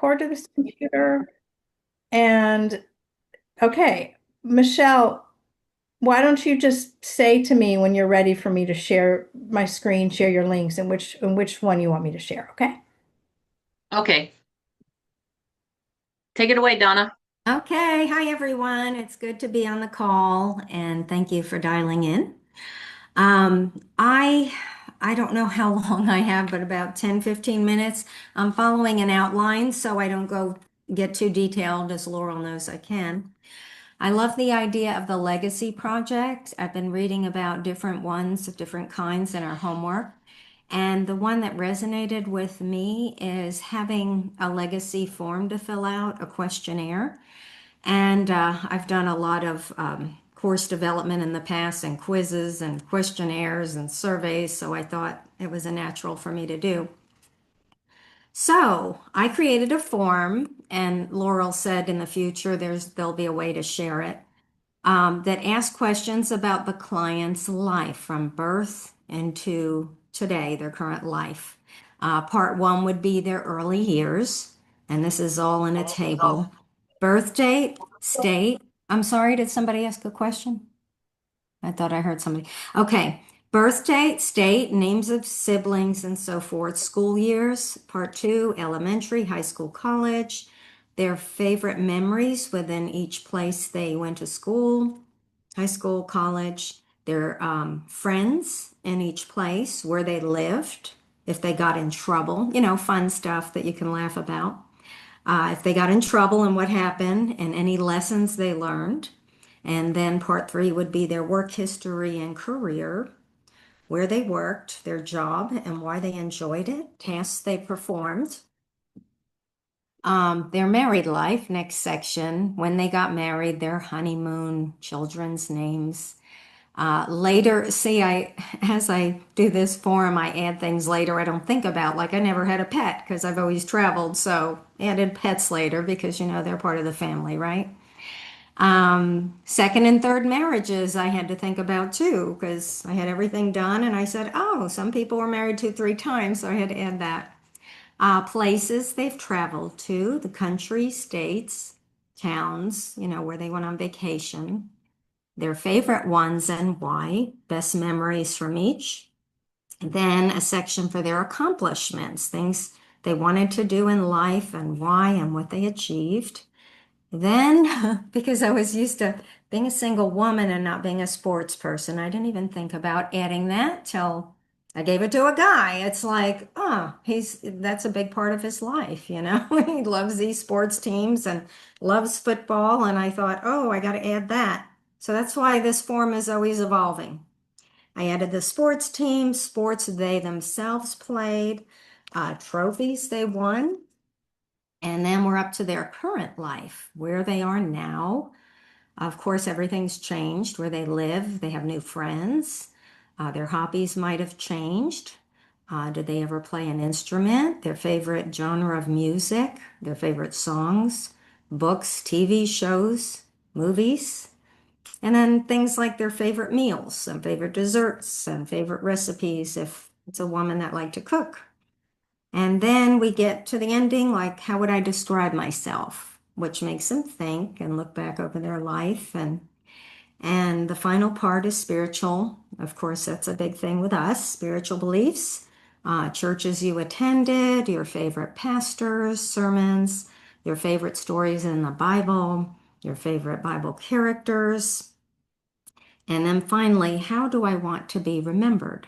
cord to this computer. And okay, Michelle, why don't you just say to me when you're ready for me to share my screen, share your links, and which one you want me to share, okay? Okay, take it away, Donna. Okay, hi everyone. It's good to be on the call and thank you for dialing in. Um, I I don't know how long I have, but about 10, 15 minutes. I'm following an outline so I don't get too detailed as Laurel knows I can. I love the idea of the legacy project. I've been reading about different ones of different kinds in our homework. And the one that resonated with me is having a legacy form to fill out, a questionnaire. And I've done a lot of course development in the past and quizzes and questionnaires and surveys, so I thought it was a natural for me to do. So I created a form, and Laurel said in the future there'll be a way to share it that asks questions about the client's life from birth into today, their current life. Part one would be their early years, and this is all in a table. Birth date, state. I'm sorry, did somebody ask a question? I thought I heard somebody. Okay. Birth date, state, names of siblings, and so forth. School years, part two, elementary, high school, college, their favorite memories within each place they went to school, high school, college, their friends in each place, where they lived, if they got in trouble, fun stuff that you can laugh about. If they got in trouble and what happened, and any lessons they learned. And then part three would be their work history and career, where they worked, their job, and why they enjoyed it, tasks they performed. Their married life, next section, when they got married, their honeymoon, children's names. Later, see, as I do this form, I add things later I don't think about. Like I never had a pet because I've always traveled, so added pets later because they're part of the family, right? Second and third marriages I had to think about too because I had everything done and I said, oh, some people were married two, three times, so I had to add that. Places they've traveled to, the country, states, towns, where they went on vacation, their favorite ones and why, best memories from each. Then a section for their accomplishments, things they wanted to do in life and why and what they achieved. Then, because I was used to being a single woman and not being a sports person, I didn't even think about adding that till I gave it to a guy. It's like, oh, that's a big part of his life, He loves these sports teams and loves football. And I thought, oh, I got to add that. So that's why this form is always evolving. I added the sports teams, sports they themselves played, trophies they won, and then we're up to their current life, where they are now. Of course, everything's changed where they live. They have new friends. Their hobbies might have changed. Did they ever play an instrument? Their favorite genre of music, their favorite songs, books, TV shows, movies. And then things like their favorite meals and favorite desserts and favorite recipes if it's a woman that liked to cook. And then we get to the ending, like, how would I describe myself? Which makes them think and look back over their life. And the final part is spiritual. Of course, that's a big thing with us, spiritual beliefs, churches you attended, your favorite pastors, sermons, your favorite stories in the Bible, your favorite Bible characters. And then finally, how do I want to be remembered?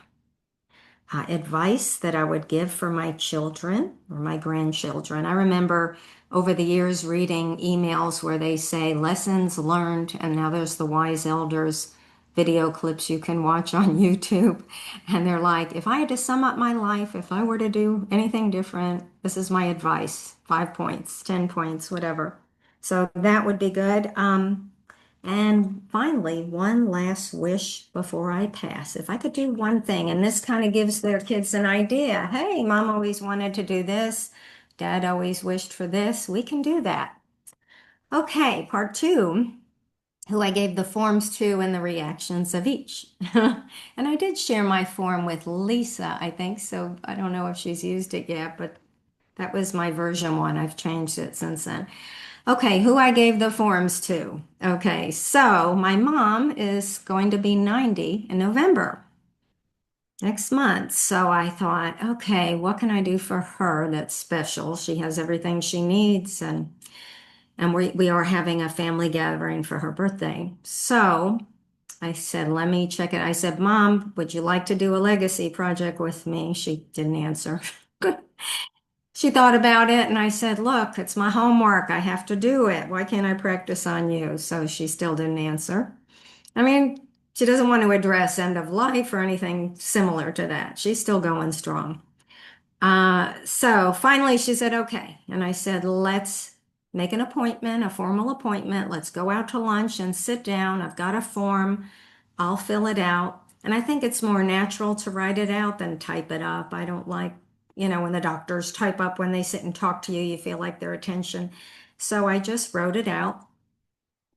Advice that I would give for my children or my grandchildren. I remember over the years reading emails where they say lessons learned, and now there's the Wise Elders video clips you can watch on YouTube. And they're like, if I had to sum up my life, if I were to do anything different, this is my advice. 5 points, 10 points, whatever. So that would be good. And finally, one last wish before I pass. If I could do one thing, and this kind of gives their kids an idea. Hey, mom always wanted to do this. Dad always wished for this. We can do that. Okay, part two, who I gave the forms to and the reactions of each. And I did share my form with Lisa, I think, so I don't know if she's used it yet, but That was my version one. I've changed it since then. Okay, who I gave the forms to. Okay, so my mom is going to be 90 in November next month. So I thought, okay, what can I do for her that's special? She has everything she needs, and we are having a family gathering for her birthday. So I said, let me check it. I said, Mom, would you like to do a legacy project with me? She didn't answer. She thought about it, and I said, look, it's my homework. I have to do it. Why can't I practice on you? So she still didn't answer. I mean, she doesn't want to address end of life or anything similar to that. She's still going strong. So finally she said, okay. And I said, let's make an appointment, a formal appointment. Let's go out to lunch and sit down. I've got a form. I'll fill it out. And I think it's more natural to write it out than type it up. I don't like, when the doctors type up when they sit and talk to you, you feel like their attention. So I just wrote it out.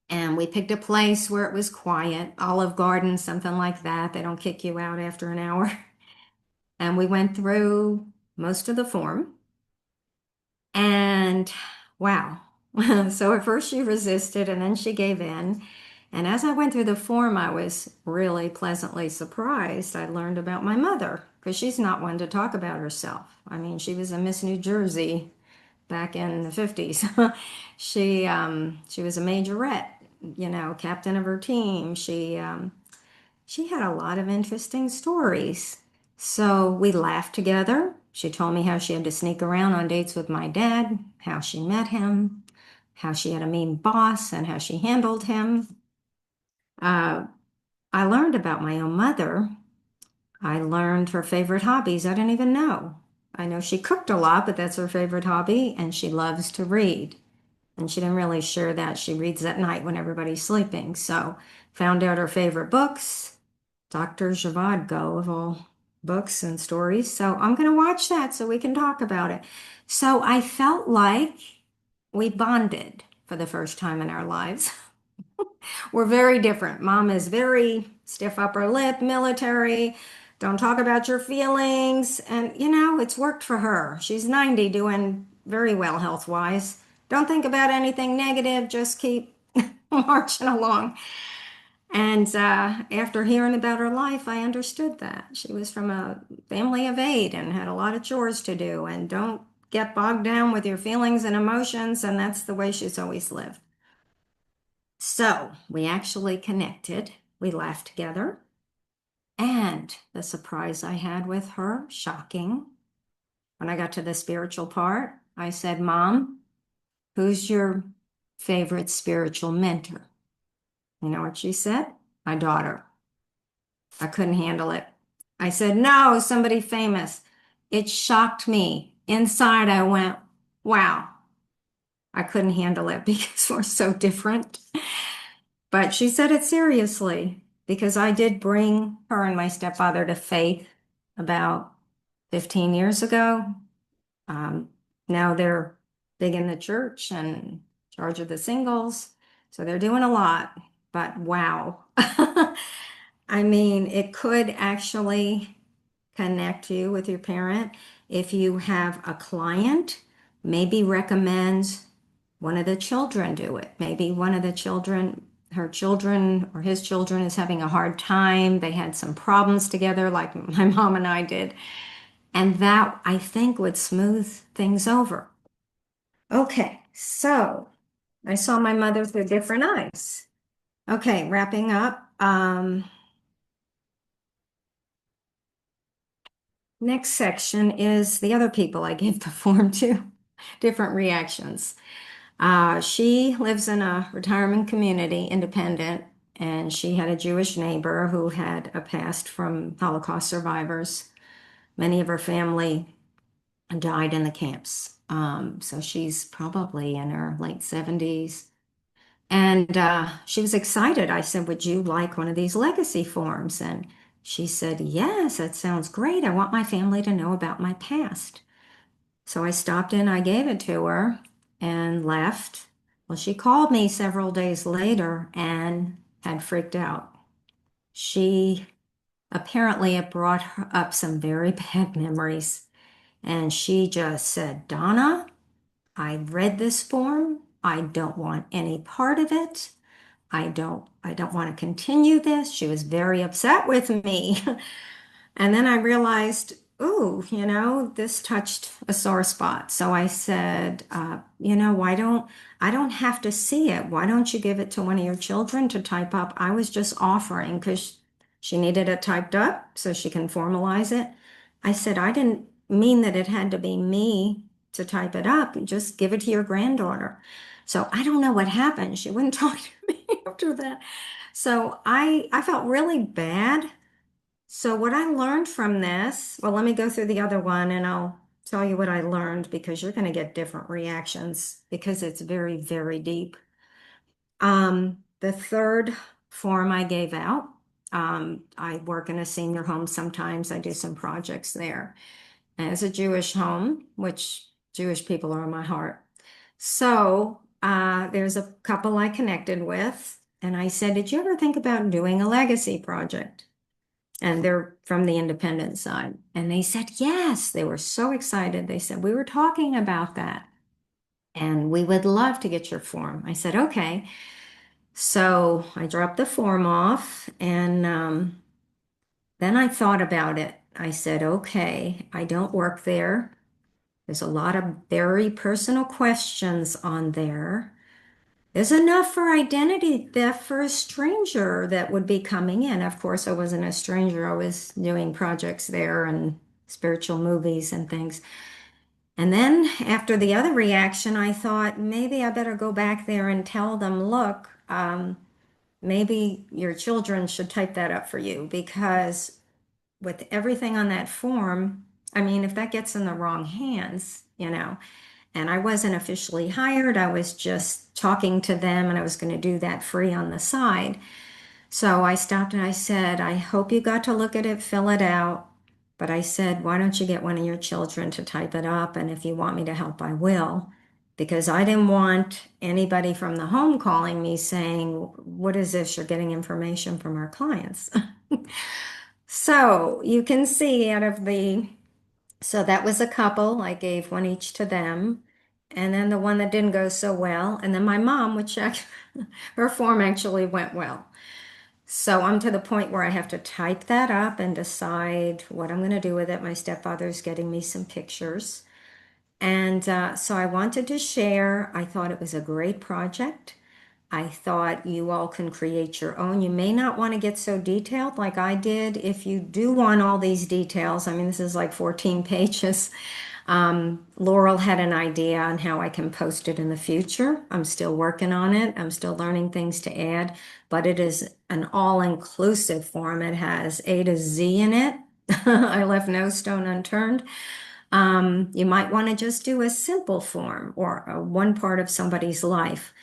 And we picked a place where it was quiet, Olive Garden, something like that. They don't kick you out after an hour. And we went through most of the form. And wow. So at first she resisted and then she gave in. And as I went through the form, I was really pleasantly surprised. I learned about my mother because she's not one to talk about herself. I mean, she was a Miss New Jersey back in the 50s. She was a majorette, captain of her team. She had a lot of interesting stories. So we laughed together. She told me how she had to sneak around on dates with my dad, how she met him, how she had a mean boss, and how she handled him. Uh, I learned about my own mother. I learned her favorite hobbies. I didn't even know. I know she cooked a lot, but that's her favorite hobby, and she loves to read. And she didn't really share that. She reads at night when everybody's sleeping. So found out her favorite books, Dr. Zhivago of all books and stories. So I'm going to watch that so we can talk about it. So I felt like we bonded for the first time in our lives. We're very different. Mom is very stiff upper lip, military. Don't talk about your feelings. And, it's worked for her. She's 90, doing very well health wise. Don't think about anything negative, just keep marching along. And after hearing about her life, I understood that. She was from a family of 8 and had a lot of chores to do. And don't get bogged down with your feelings and emotions. And that's the way she's always lived. So we actually connected. We laughed together. And the surprise I had with her, shocking. When I got to the spiritual part, I said, Mom, who's your favorite spiritual mentor? You know what she said? My daughter. I couldn't handle it. I said, no, somebody famous. It shocked me. Inside, I went, wow. I couldn't handle it because we're so different. But she said it seriously because I did bring her and my stepfather to faith about 15 years ago. Um, Now they're big in the church and in charge of the singles. So they're doing a lot. But wow. I mean, it could actually connect you with your parent. If you have a client, maybe recommends one of the children do it. Maybe one of the children, her children or his children is having a hard time. They had some problems together, like my mom and I did. And that, I think, would smooth things over. Okay, so I saw my mother through different eyes. Okay, wrapping up. Next section is the other people I gave the form to, different reactions. She lives in a retirement community, independent, and she had a Jewish neighbor who had a past from Holocaust survivors. Many of her family died in the camps. So she's probably in her late 70s. And she was excited. I said, would you like one of these legacy forms? And she said, yes, that sounds great. I want my family to know about my past. So I stopped in, I gave it to her and left. Well, she called me several days later and had freaked out. She apparently it brought her up some very bad memories. And she just said, Donna, I read this form. I don't want any part of it. I don't want to continue this. She was very upset with me. And then I realized, ooh, this touched a sore spot. So I said, I don't have to see it. Why don't you give it to one of your children to type up? I was just offering because she needed it typed up so she can formalize it. I said, I didn't mean that it had to be me to type it up. Just give it to your granddaughter. So I don't know what happened. She wouldn't talk to me after that. So I felt really bad. So what I learned from this, well, let me go through the other one and I'll tell you what I learned because you're going to get different reactions because it's very, very deep. The third form I gave out, I work in a senior home sometimes. I do some projects there. And it's a Jewish home, which Jewish people are in my heart. So there's a couple I connected with, and I said, did you ever think about doing a legacy project? And they're from the independent side. And they said, yes, they were so excited. They said, we were talking about that and we would love to get your form. I said, okay. So I dropped the form off and then I thought about it. I said, okay, I don't work there. There's a lot of very personal questions on there. There's enough for identity theft for a stranger that would be coming in. Of course, I wasn't a stranger. I was doing projects there and spiritual movies and things. And then after the other reaction, I thought maybe I better go back there and tell them, look, maybe your children should type that up for you because with everything on that form, I mean, if that gets in the wrong hands, and I wasn't officially hired. I was just talking to them and I was going to do that free on the side. So I stopped and I said, I hope you got to look at it, fill it out. But I said, why don't you get one of your children to type it up? And if you want me to help, I will. Because I didn't want anybody from the home calling me saying, what is this? You're getting information from our clients. So you can see so that was a couple. I gave one each to them. And then the one that didn't go so well. And then my mom, her form actually went well. So I'm to the point where I have to type that up and decide what I'm going to do with it. My stepfather's getting me some pictures. And so I wanted to share. I thought it was a great project. I thought you all can create your own. You may not want to get so detailed like I did. If you do want all these details, I mean, this is like 14 pages. Laurel had an idea on how I can post it in the future. I'm still working on it. I'm still learning things to add, but it is an all-inclusive form. It has A to Z in it. I left no stone unturned. You might want to just do a simple form or one part of somebody's life.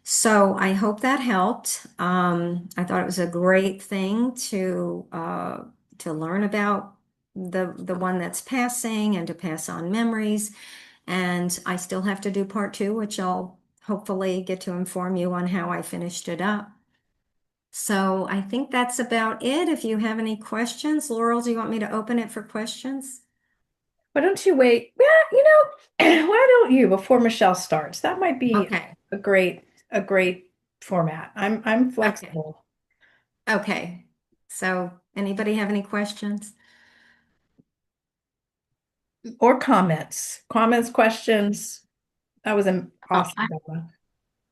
So I hope that helped. I thought it was a great thing to learn about the one that's passing and to pass on memories. And I still have to do part two, which I'll hopefully get to inform you on how I finished it up. So I think that's about it. If you have any questions, Laurel, do you want me to open it for questions? Why don't you wait? Yeah, why don't you before Michelle starts? That might be Okay. a great format. I'm Okay. flexible. Okay. So anybody have any questions? Or comments. Comments, questions. That was an Oh, awesome, Bella.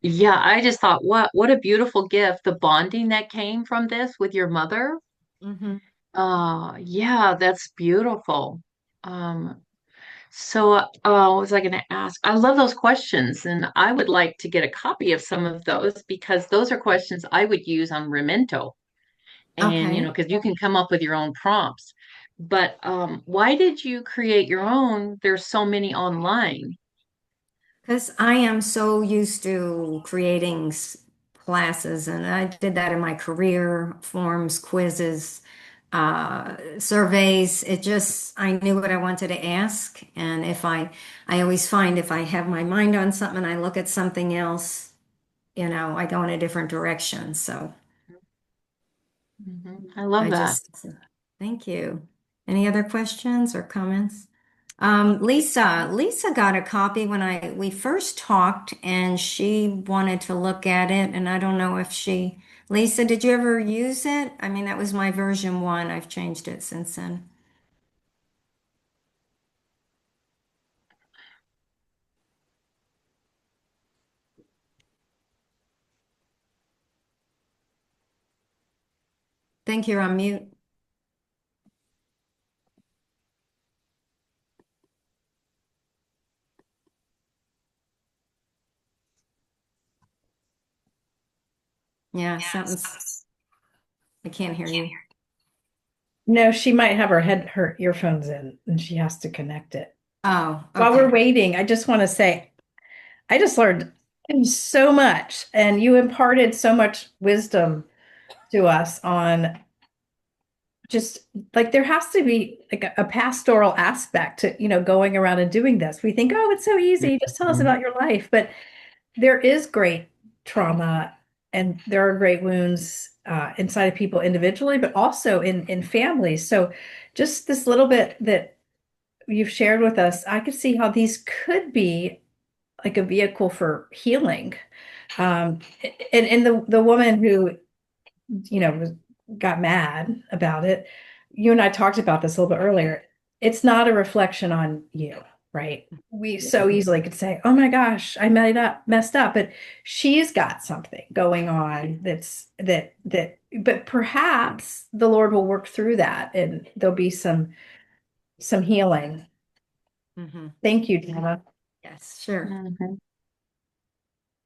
yeah, I just thought, what a beautiful gift. The bonding that came from this with your mother. Hmm. Yeah, that's beautiful. Um, what was I going to ask? I love those questions, and I would like to get a copy of some of those because those are questions I would use on Remento. And, Okay. because you can come up with your own prompts. But why did you create your own? There's so many online. Because I am so used to creating classes, and I did that in my career, forms, quizzes, surveys. I knew what I wanted to ask. And I always find if I have my mind on something, I look at something else, I go in a different direction. So I love I that. just, thank you. Any other questions or comments? Lisa got a copy when we first talked, and she wanted to look at it, and I don't know if Lisa, did you ever use it? I mean, that was my version one. I've changed it since then. Think you're on mute. Yeah, I can't hear you. No, she might have her earphones in and she has to connect it. Oh, While we're okay. waiting, I just want to say I just learned so much and you imparted so much wisdom to us on just like there has to be like a pastoral aspect to, going around and doing this. We think, oh, it's so easy, just tell us Mhm. about your life. But there is great trauma and there are great wounds inside of people individually, but also in families. So just this little bit that you've shared with us, I could see how these could be like a vehicle for healing. Um, and the woman who, was, got mad about it, you and I talked about this a little bit earlier. It's not a reflection on you, right? We so easily could say, "Oh my gosh, I messed up," but she's got something going on but perhaps the Lord will work through that and there'll be some healing. Hmm. Thank you, Dana. Yes, sure. Mhm.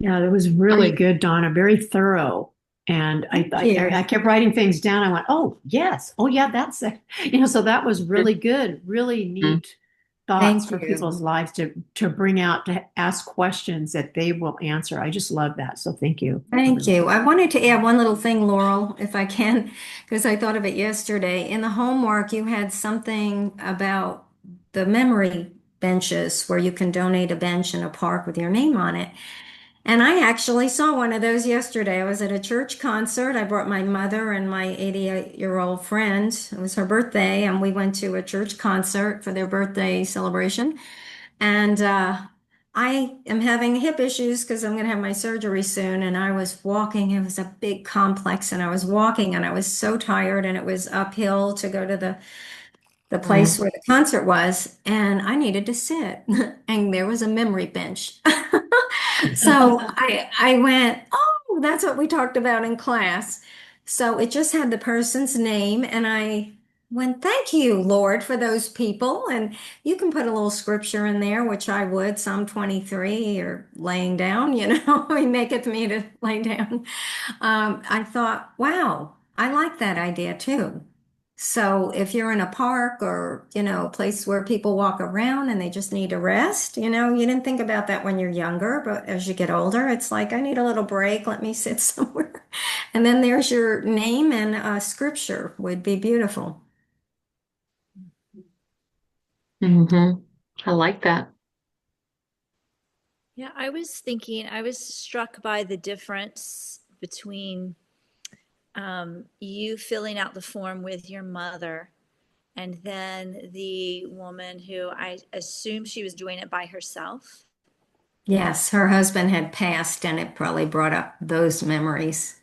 Yeah, that was really good, Donna. Very thorough. And Thank you. I kept writing things down. I went, oh, yes. Oh, yeah, that's it. So that was really good. Really neat thoughts Thank for you. people's lives to bring out, to ask questions that they will answer. I just love that. So thank you. Thank you. I wanted to add one little thing, Laurel, if I can, because I thought of it yesterday. In the homework, you had something about the memory benches where you can donate a bench in a park with your name on it. And I actually saw one of those yesterday. I was at a church concert. I brought my mother and my 88-year-old friend. It was her birthday, and we went to a church concert for their birthday celebration. And I am having hip issues because I'm going to have my surgery soon. And I was walking, it was a big complex, and I was walking and I was so tired, and it was uphill to go to the place Mhm. where the concert was, and I needed to sit. And there was a memory bench. So I went, oh, that's what we talked about in class. So it just had the person's name, and I went, thank you, Lord, for those people. And you can put a little scripture in there, which I would, Psalm 23 or laying down, he maketh me to lay down. I thought, wow, I like that idea too. So if you're in a park or, a place where people walk around and they just need to rest, you didn't think about that when you're younger, but as you get older, it's like, I need a little break. Let me sit somewhere. And then there's your name and scripture would be beautiful. Mhm. I like that. Yeah, I was struck by the difference between you filling out the form with your mother and then the woman who I assume she was doing it by herself. Yes, her husband had passed and it probably brought up those memories.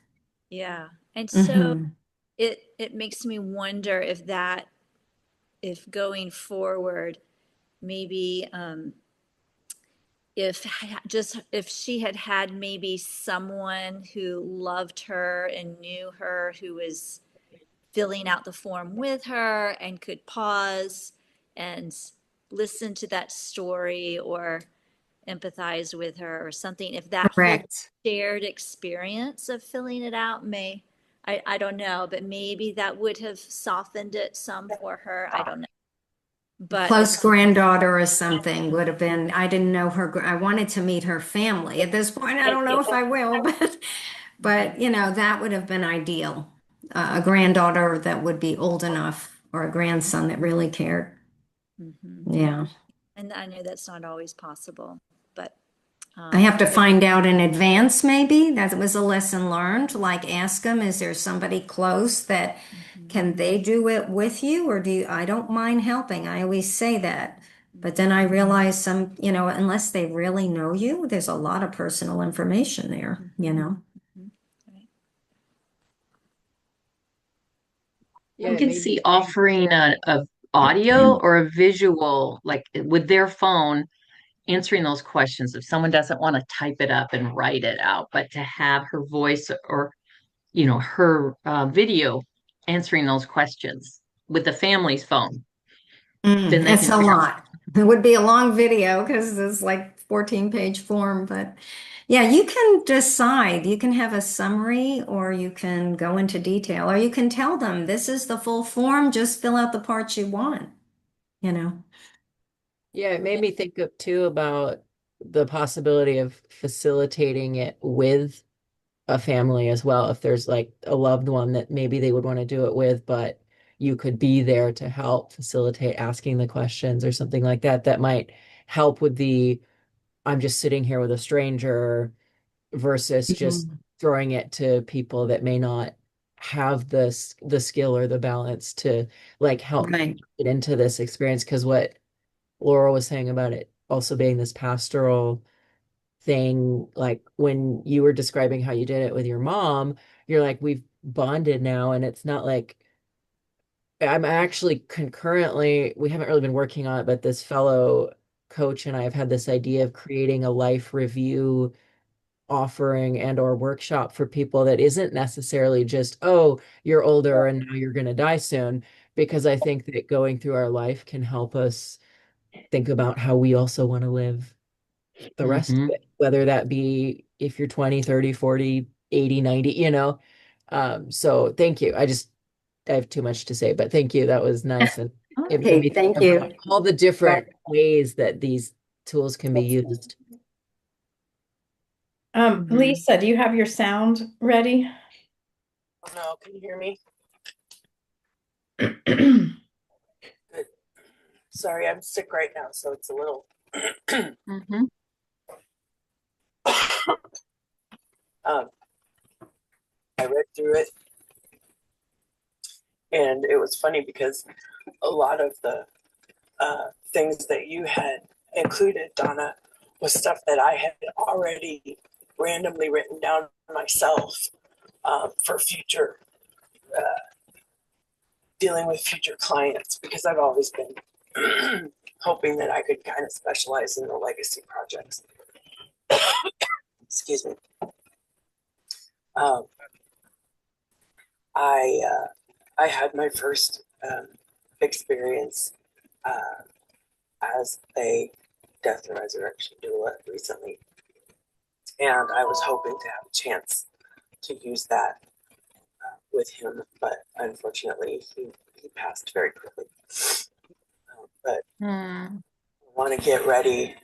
Yeah. And so Hmm. it makes me wonder if going forward, maybe if she had had maybe someone who loved her and knew her who was filling out the form with her and could pause and listen to that story or empathize with her or something, if that whole Correct. shared experience of filling it out I don't know, but maybe that would have softened it some for her. I don't know. But Close granddaughter or something would have been, I didn't know her, I wanted to meet her family. At this point, I don't know if I will, but that would have been ideal. A granddaughter that would be old enough or a grandson that really cared. mhm. Yeah. And I know that's not always possible, but I have to but find out in advance, maybe. That was a lesson learned. Like, ask them, is there somebody close that mhm, can they do it with you? Or I don't mind helping. I always say that. But then I realized some, unless they really know you, there's a lot of personal information there, you know? Yeah, I it can made me see think. offering a audio or a visual, like with their phone, answering those questions. If someone doesn't want to type it up and write it out, but to have her voice or, her video answering those questions with the family's phone, then they It's can a figure lot. It would be a long video because it's like 14-page form, but yeah, you can decide. You can have a summary or you can go into detail or you can tell them this is the full form, just fill out the parts you want, you know? Yeah, it made me think of too about the possibility of facilitating it with a family as well. If there's like a loved one that maybe they would want to do it with, but you could be there to help facilitate asking the questions or something like that, that might help with the I'm just sitting here with a stranger versus just Mhm. throwing it to people that may not have the skill or the balance to like help Right. get into this experience. Because what Laura was saying about it also being this pastoral thing, like when you were describing how you did it with your mom, you're like, we've bonded now, and it's not like I'm actually concurrently, we haven't really been working on it, but this fellow coach and I have had this idea of creating a life review offering and or workshop for people that isn't necessarily just, oh, you're older and now you're going to die soon, because I think that going through our life can help us think about how we also want to live the rest of Mhm. it, whether that be if you're 20, 30, 40, 80, 90, so thank you. I have too much to say, but thank you. That was nice. And it made me Okay, think thank you. about all the different Right. ways that these tools can be used. Mhm. Lisa, do you have your sound ready? Oh no, can you hear me? Good. Sorry, I'm sick right now, so it's a little. Mhm. um, I read through it, and it was funny because a lot of the things that you had included, Donna, was stuff that I had already randomly written down myself for future dealing with future clients because I've always been hoping that I could kind of specialize in the legacy projects. Excuse me. Um, I had my first experience uh, as a death and resurrection doula recently, and I was hoping to have a chance to use that with him, but unfortunately, he passed very quickly. But Hmm. I want to get ready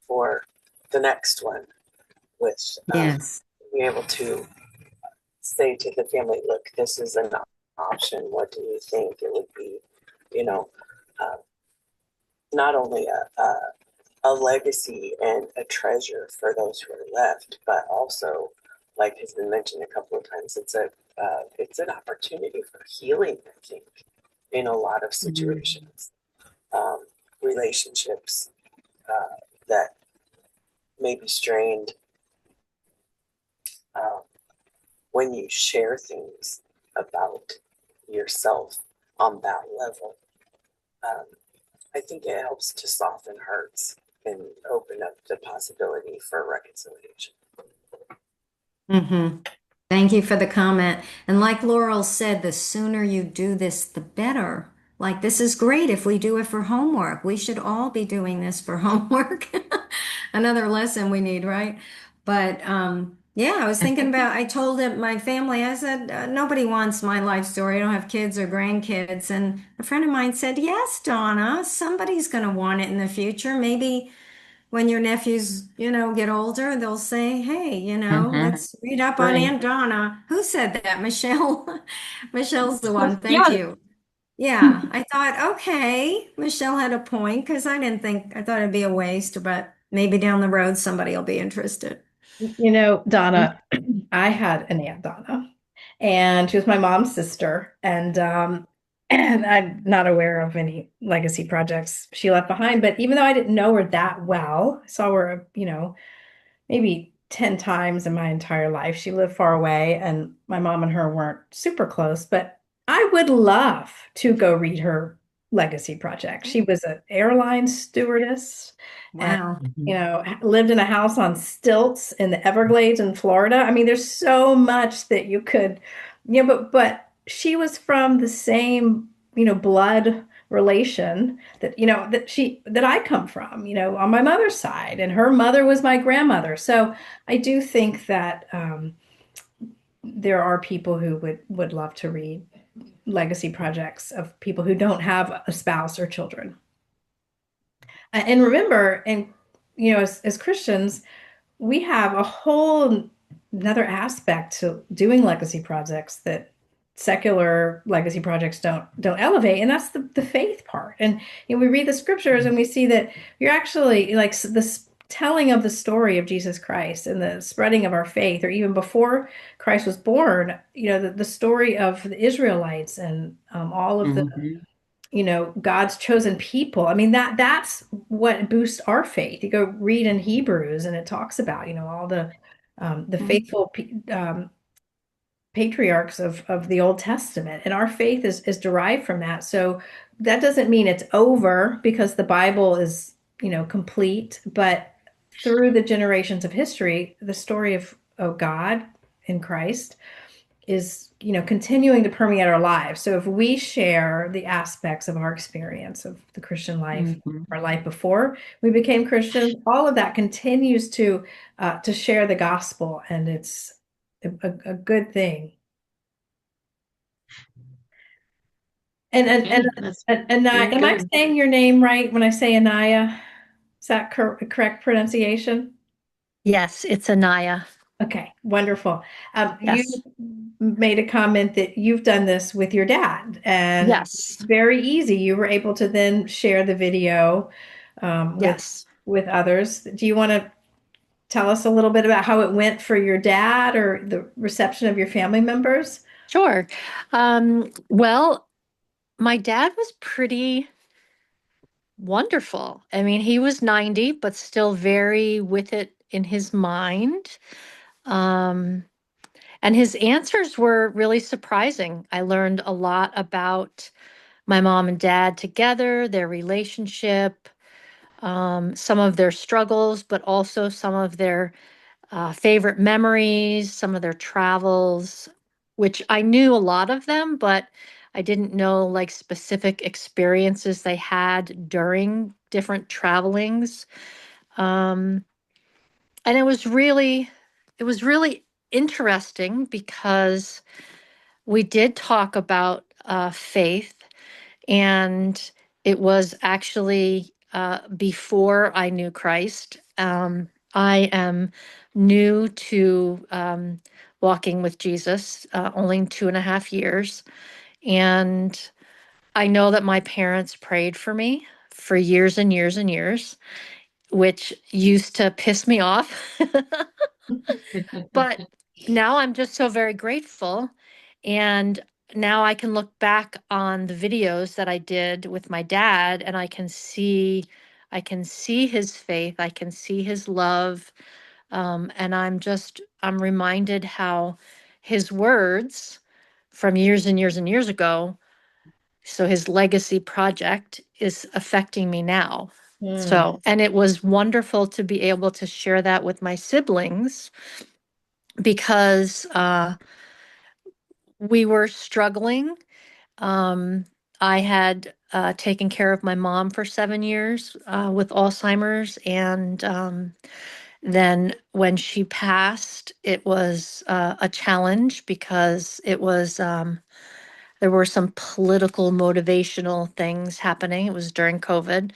for the next one with Yes. being able to say to the family, look, this is an option. What do you think it would be? You know, uh, not only a legacy and a treasure for those who are left, but also, like has been mentioned a couple of times, it's an opportunity for healing. I think in a lot of situations, um, relationships that may be strained um, when you share things about yourself on that level. Um, I think it helps to soften hearts and open up the possibility for reconciliation. hmm Thank you for the comment. And like Laurel said, the sooner you do this, the better. Like, this is great if we do it for homework. We should all be doing this for homework. Another lesson we need, right? But yeah, I was thinking about, I told it, my family, I said, nobody wants my life story. I don't have kids or grandkids. And a friend of mine said, yes, Donna, somebody's going to want it in the future. Maybe when your nephews, get older, they'll say, hey, Mhm. let's read up on Right. Aunt Donna. Who said that? Michelle? Michelle's the one. Thank Yeah. you. Yeah, I thought, okay, Michelle had a point because I thought it'd be a waste, but maybe down the road somebody will be interested. Donna, I had an Aunt Donna, and she was my mom's sister. And And I'm not aware of any legacy projects she left behind. But even though I didn't know her that well, I saw her, maybe 10 times in my entire life. She lived far away, and my mom and her weren't super close, but I would love to go read her legacy project. She was an airline stewardess and, Wow. lived in a house on stilts in the Everglades in Florida. I mean, there's so much that you could, but she was from the same, blood relation that I come from, on my mother's side, and her mother was my grandmother. So I do think that there are people who would love to read legacy projects of people who don't have a spouse or children. And remember, and as Christians, we have a whole another aspect to doing legacy projects that secular legacy projects don't elevate, and that's the faith part. And we read the scriptures and we see that you're actually like this telling of the story of Jesus Christ and the spreading of our faith, or even before Christ was born, the story of the Israelites and all of the Mhm. God's chosen people. I mean, that's what boosts our faith. You go read in Hebrews and it talks about, all the faithful patriarchs of the Old Testament. And our faith is derived from that. So that doesn't mean it's over because the Bible is, complete, but through the generations of history, the story of God in Christ is continuing to permeate our lives. So if we share the aspects of our experience of the Christian life, Mhm. our life before we became Christians, all of that continues to share the gospel, and it's a good thing. Okay, that's And very am I good. saying your name right when I say Anaya? Is that correct pronunciation? Yes, it's Anaya. Okay, wonderful. You Yes. made a comment that you've done this with your dad, and Yes. very easy. You were able to then share the video with Yes. others. Do you want to tell us a little bit about how it went for your dad or the reception of your family members? Sure. Well, my dad was pretty wonderful. I mean, he was 90, but still very with it in his mind. Um, and his answers were really surprising. I learned a lot about my mom and dad together, their relationship, some of their struggles, but also some of their favorite memories, some of their travels, which I knew a lot of them, but I didn't know like specific experiences they had during different travelings. Um, and it was really interesting because we did talk about faith, and it was actually before I knew Christ. I am new to walking with Jesus, only 2.5 years. And I know that my parents prayed for me for years and years and years, which used to piss me off. But now I'm just so very grateful. And now I can look back on the videos that I did with my dad, and I can see his faith, I can see his love. And I'm reminded how his words from years and years and years ago, so his legacy project is affecting me now. Hmm. So, and it was wonderful to be able to share that with my siblings because we were struggling. I had taken care of my mom for 7 years with Alzheimer's, and then when she passed, it was a challenge because it was there were some political motivational things happening. It was during COVID,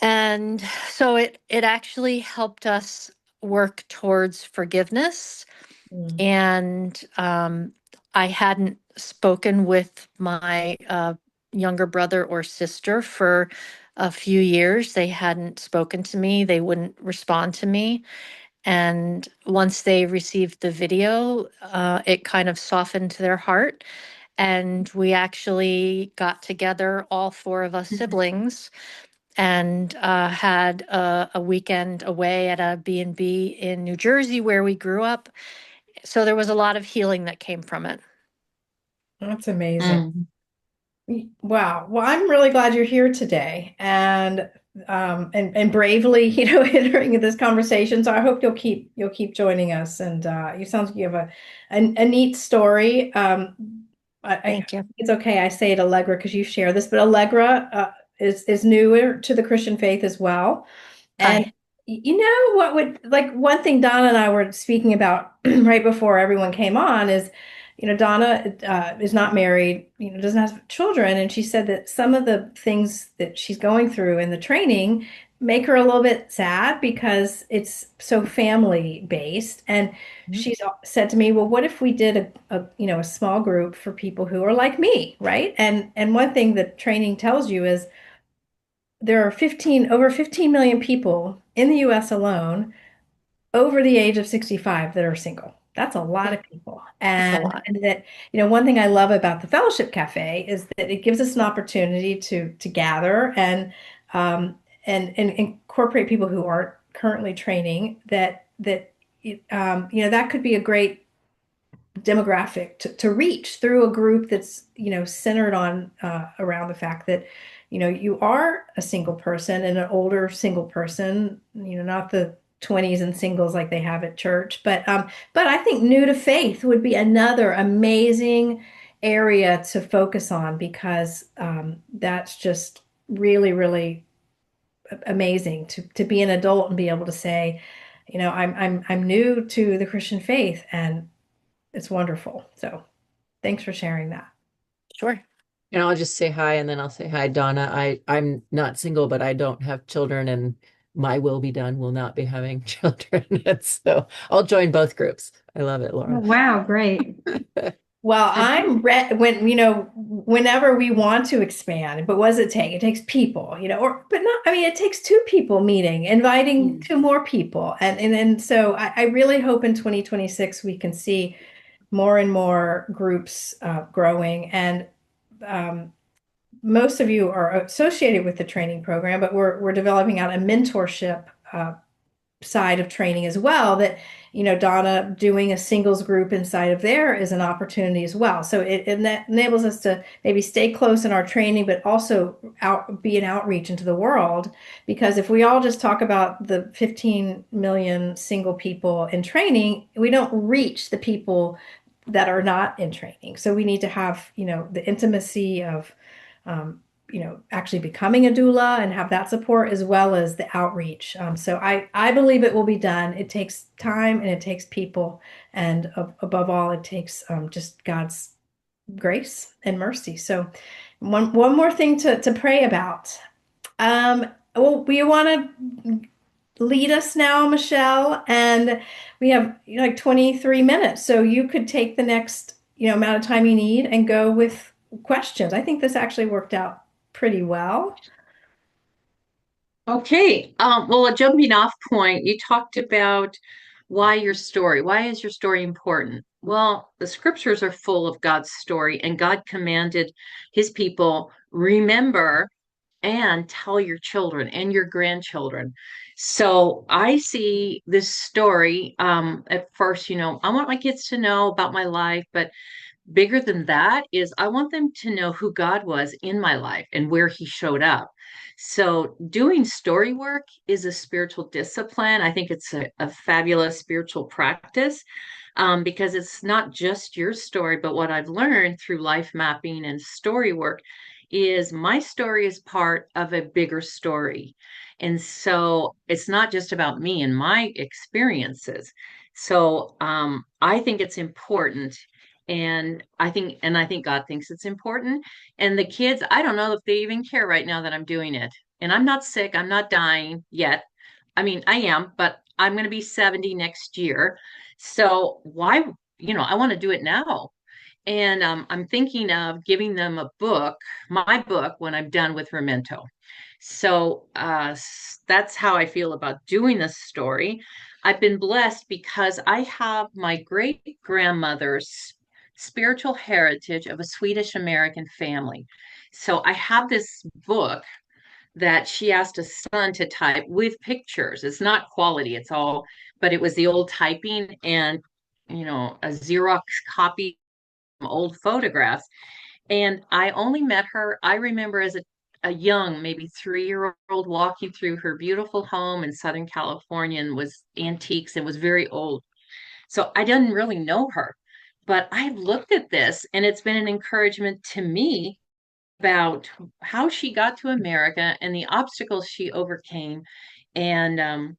and so it actually helped us work towards forgiveness. Hmm. And I hadn't spoken with my younger brother or sister for a few years. They hadn't spoken to me, they wouldn't respond to me. And once they received the video, it kind of softened their heart. And we actually got together, all four of us siblings, and had a weekend away at a B&B in New Jersey where we grew up. So there was a lot of healing that came from it. That's amazing. Mm. Wow. Well, I'm really glad you're here today and bravely, entering this conversation. So I hope you'll keep joining us. And you sounds like you have a neat story. Thank you. It's okay. I say it Allegra because you share this, but Allegra is newer to the Christian faith as well. And Hi. you know what would like one thing Donna and I were speaking about right before everyone came on is, Donna is not married, doesn't have children, and she said that some of the things that she's going through in the training make her a little bit sad because it's so family based. And she's said to me, "Well, what if we did a small group for people who are like me, right?" And one thing that training tells you is there are over 15 million people in the US alone over the age of 65 that are single. That's a lot of people. It's a And, lot. and that, one thing I love about the Fellowship Cafe is that it gives us an opportunity to gather and incorporate people who aren't currently training that could be a great demographic to reach through a group that's centered on around the fact that you are a single person and an older single person, not the 20s and singles like they have at church, but I think new to faith would be another amazing area to focus on because that's just really really amazing to be an adult and be able to say, I'm new to the Christian faith, and it's wonderful. So thanks for sharing that. Sure. And I'll just say hi and then I'll say hi, Donna. I'm not single, but I don't have children and my will be done will not be having children. And so I'll join both groups. I love it, Oh, Laura. wow, great. Well, I'm whenever we want to expand, but what does it take? It takes people, but not, I mean, it takes two people meeting, inviting two more people. And so I really hope in 2026 we can see more and more groups growing. And most of you are associated with the training program, but we're developing out a mentorship side of training as well that Donna doing a singles group inside of there is an opportunity as well. So it that enables us to maybe stay close in our training but also be an outreach into the world, because if we all just talk about the 15 million single people in training, we don't reach the people that are not in training. So we need to have the intimacy of actually becoming a doula and have that support as well as the outreach. So I believe it will be done. It takes time and it takes people. And above all, it takes just God's grace and mercy. So one more thing to pray about. Well, we want to lead us now, Michelle, and we have like 23 minutes. So you could take the next amount of time you need and go with questions. I think this actually worked out pretty well. Okay. Well, a jumping off point, you talked about why is your story important? Well, the scriptures are full of God's story, and God commanded his people, remember and tell your children and your grandchildren. So I see this story. At first, I want my kids to know about my life, but bigger than that is I want them to know who God was in my life and where he showed up. So doing story work is a spiritual discipline. I think it's a fabulous spiritual practice, because it's not just your story, but what I've learned through life mapping and story work is my story is part of a bigger story. And so it's not just about me and my experiences. So I think it's important, and I think God thinks it's important. And the kids, I don't know if they even care right now that I'm doing it. And I'm not sick, I'm not dying yet. I mean, I am, but I'm going to be 70 next year. So why, I want to do it now. And I'm thinking of giving them my book, when I'm done with Memento. So that's how I feel about doing this story. I've been blessed because I have my great grandmother's Spiritual Heritage of a Swedish American Family. So I have this book that she asked a son to type with pictures. It's not quality, it's all, but it was the old typing and, a Xerox copy of old photographs. And I only met her, I remember as a young, maybe 3-year old walking through her beautiful home in Southern California and was antiques and was very old. So I didn't really know her. But I've looked at this and it's been an encouragement to me about how she got to America and the obstacles she overcame. And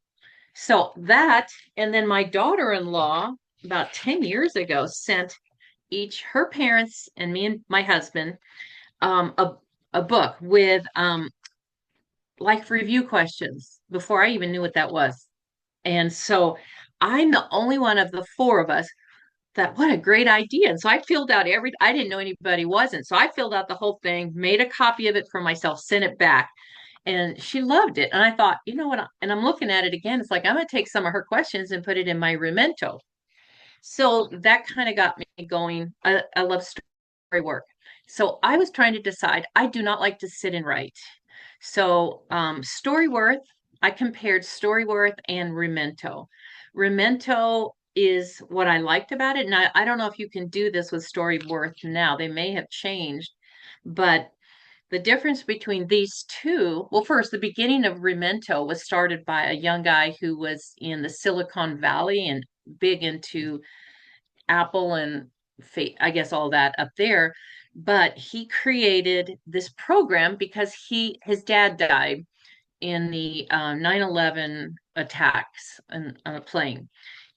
so that, and then my daughter-in-law, about 10 years ago, sent each her parents and me and my husband um, a, a book with life review questions before I even knew what that was. And so I'm the only one of the four of us that what a great idea. And so I filled out I didn't know anybody wasn't. So I filled out the whole thing, made a copy of it for myself, sent it back. And she loved it. And I thought, you know what? And I'm looking at it again. It's like, I'm going to take some of her questions and put it in my Remento. So that kind of got me going. I love story work. So I was trying to decide, I do not like to sit and write. So Storyworth, I compared Storyworth and Remento. Remento is what I liked about it. And I don't know if you can do this with Storyworth now. They may have changed, but the difference between these two, well, first, the beginning of Remento was started by a young guy who was in the Silicon Valley and big into Apple and I guess all that up there. But he created this program because his dad died in the 9/11 attacks on a plane.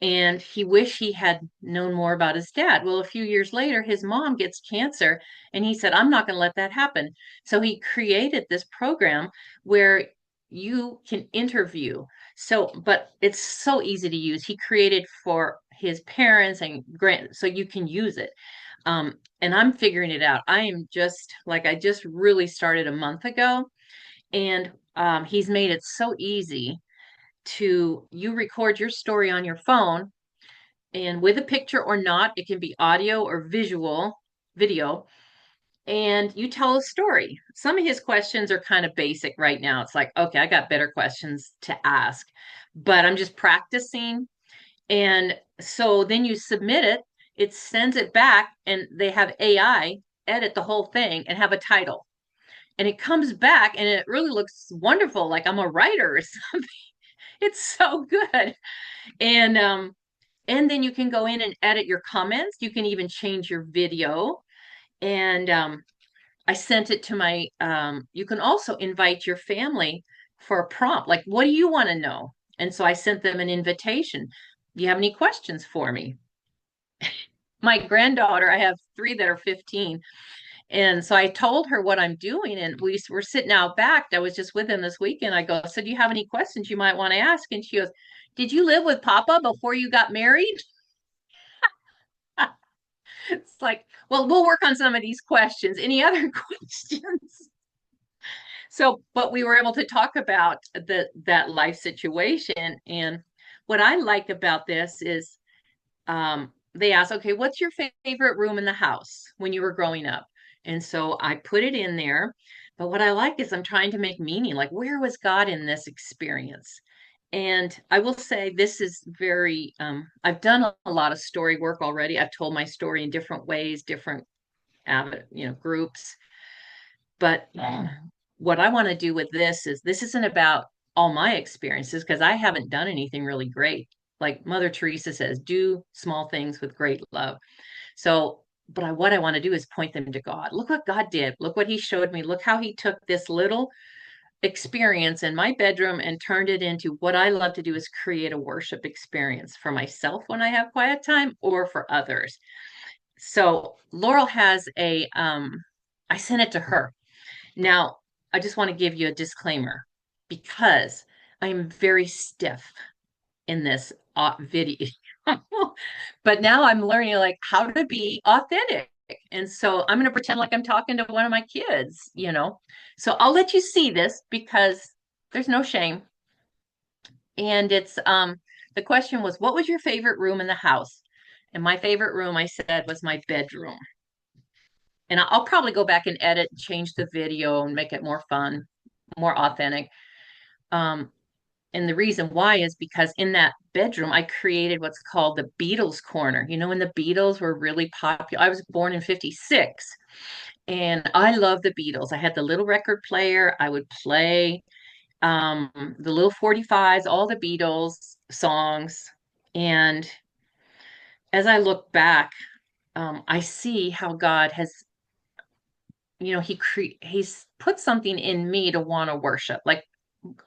And he wished he had known more about his dad. Well, a few years later, his mom gets cancer, and he said, I'm not going to let that happen. So he created this program where you can interview. So, but it's so easy to use. He created for his parents and so you can use it. And I'm figuring it out. I just really started a month ago, and he's made it so easy you record your story on your phone and with a picture or not, it can be audio or video, and you tell a story. Some of his questions are kind of basic right now. It's like, okay, I got better questions to ask, but I'm just practicing. And so then you submit it, it sends it back, and they have AI edit the whole thing and have a title. And it comes back and it really looks wonderful, like I'm a writer or something. It's so good. And then you can go in and edit your comments. You can even change your video. And I sent it to you can also invite your family for a prompt. Like, what do you want to know? And so I sent them an invitation. Do you have any questions for me? My granddaughter, I have 3 that are 15. And so I told her what I'm doing, and we were sitting out back. I was just with him this weekend. I go, so do you have any questions you might want to ask? And she goes, did you live with Papa before you got married? It's like, well, we'll work on some of these questions. Any other questions? So, but we were able to talk about that life situation. And what I like about this is they ask, okay, what's your favorite room in the house when you were growing up? And so I put it in there. But what I like is I'm trying to make meaning, like where was God in this experience? And I will say this is I've done a lot of story work already. I've told my story in different ways, different, groups. But what I want to do with this isn't about all my experiences because I haven't done anything really great. Like Mother Teresa says, do small things with great love. So, but what I want to do is point them to God. Look what God did. Look what he showed me. Look how he took this little experience in my bedroom and turned it into what I love to do is create a worship experience for myself when I have quiet time or for others. So Laurel has I sent it to her. Now, I just want to give you a disclaimer because I am very stiff in this video. But now I'm learning like how to be authentic. And so I'm going to pretend like I'm talking to one of my kids. So I'll let you see this because there's no shame. And it's the question was, what was your favorite room in the house? And my favorite room, I said, was my bedroom. And I'll probably go back and edit, change the video and make it more fun, more authentic. Um, and the reason why is because in that bedroom, I created what's called the Beatles corner. You know, when the Beatles were really popular, I was born in 56 and I love the Beatles. I had the little record player. I would play the little 45s, all the Beatles songs. And as I look back, I see how God has, you know, he's put something in me to want to worship, like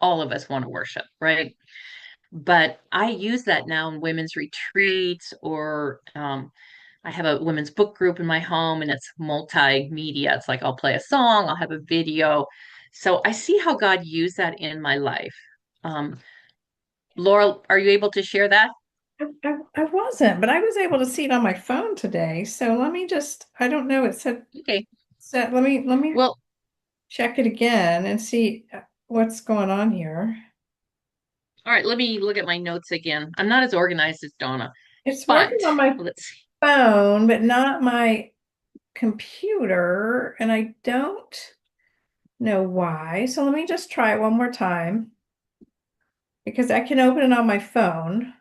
all of us want to worship, right? But I use that now in women's retreats or I have a women's book group in my home and it's multimedia. It's like I'll play a song, I'll have a video. So I see how God used that in my life. Um, Laurel, are you able to share that? I wasn't, but I was able to see it on my phone today. So let me just, I don't know, it Okay. said let me Well, check it again and see what's going on here. all right, let me look at my notes again. I'm not as organized as Donna, It's but working on my let's see. phone, but not my computer, and I don't know why. So let me just try it one more time because I can open it on my phone.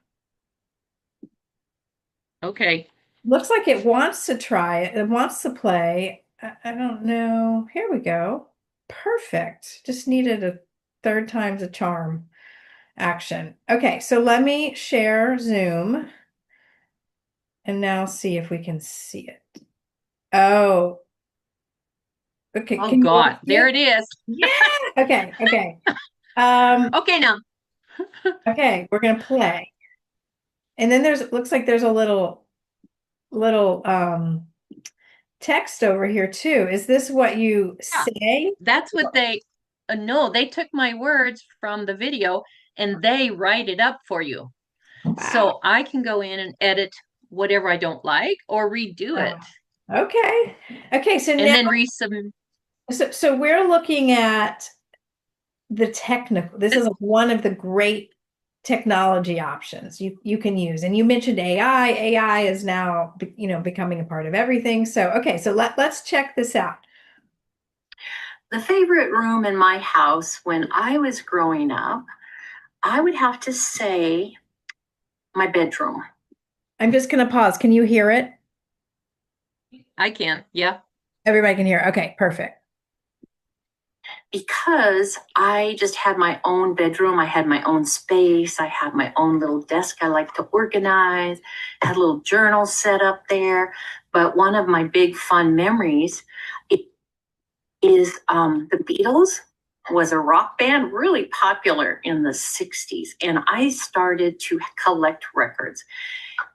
Okay. Looks like it wants to try it. It wants to play. I don't know. Here we go. Perfect. Just needed a third time's a charm action. Okay, so let me share Zoom and now see if we can see it. Oh, okay. Oh Can you all God, see there it? it is. Yeah. Okay. Okay. Um, Okay, now. okay, we're gonna play. And then looks like there's a little text over here too. Is this what you Yeah, say? that's what they no, they took my words from the video and they write it up for you. Wow. So I can go in and edit whatever I don't like or redo it Wow. Okay. Okay, so and now then resubmit. so we're looking at the technical. This is one of the great technology options you can use. And you mentioned AI. AI is now becoming a part of everything. So okay, so let's check this out. The favorite room in my house when I was growing up, I would have to say my bedroom. I'm just going to pause. Can you hear it? I can. Yeah. Everybody can hear. Okay, perfect. Because I just had my own bedroom. I had my own space. I had my own little desk I like to organize. I had a little journal set up there. But one of my big fun memories is the Beatles was a rock band really popular in the 60s. And I started to collect records.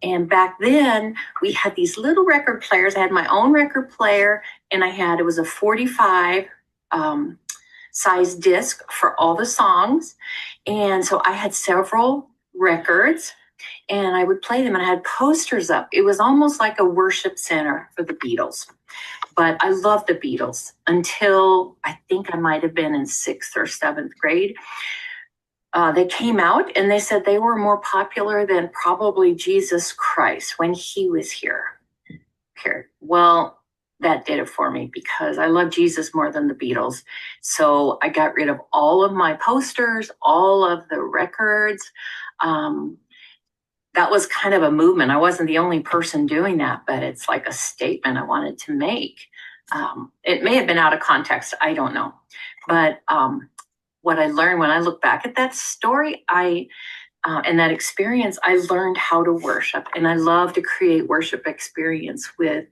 And back then we had these little record players. I had my own record player and it was a 45 size disc for all the songs. And so I had several records and I would play them and I had posters up. It was almost like a worship center for the Beatles. But I loved the Beatles until I think I might have been in 6th or 7th grade. They came out and they said they were more popular than probably Jesus Christ when he was here. Well, that did it for me because I love Jesus more than the Beatles. So I got rid of all of my posters, all of the records. That was kind of a movement. I wasn't the only person doing that, but it's like a statement I wanted to make. It may have been out of context. I don't know. But what I learned when I look back at that story, and that experience, I learned how to worship. And I love to create worship experience with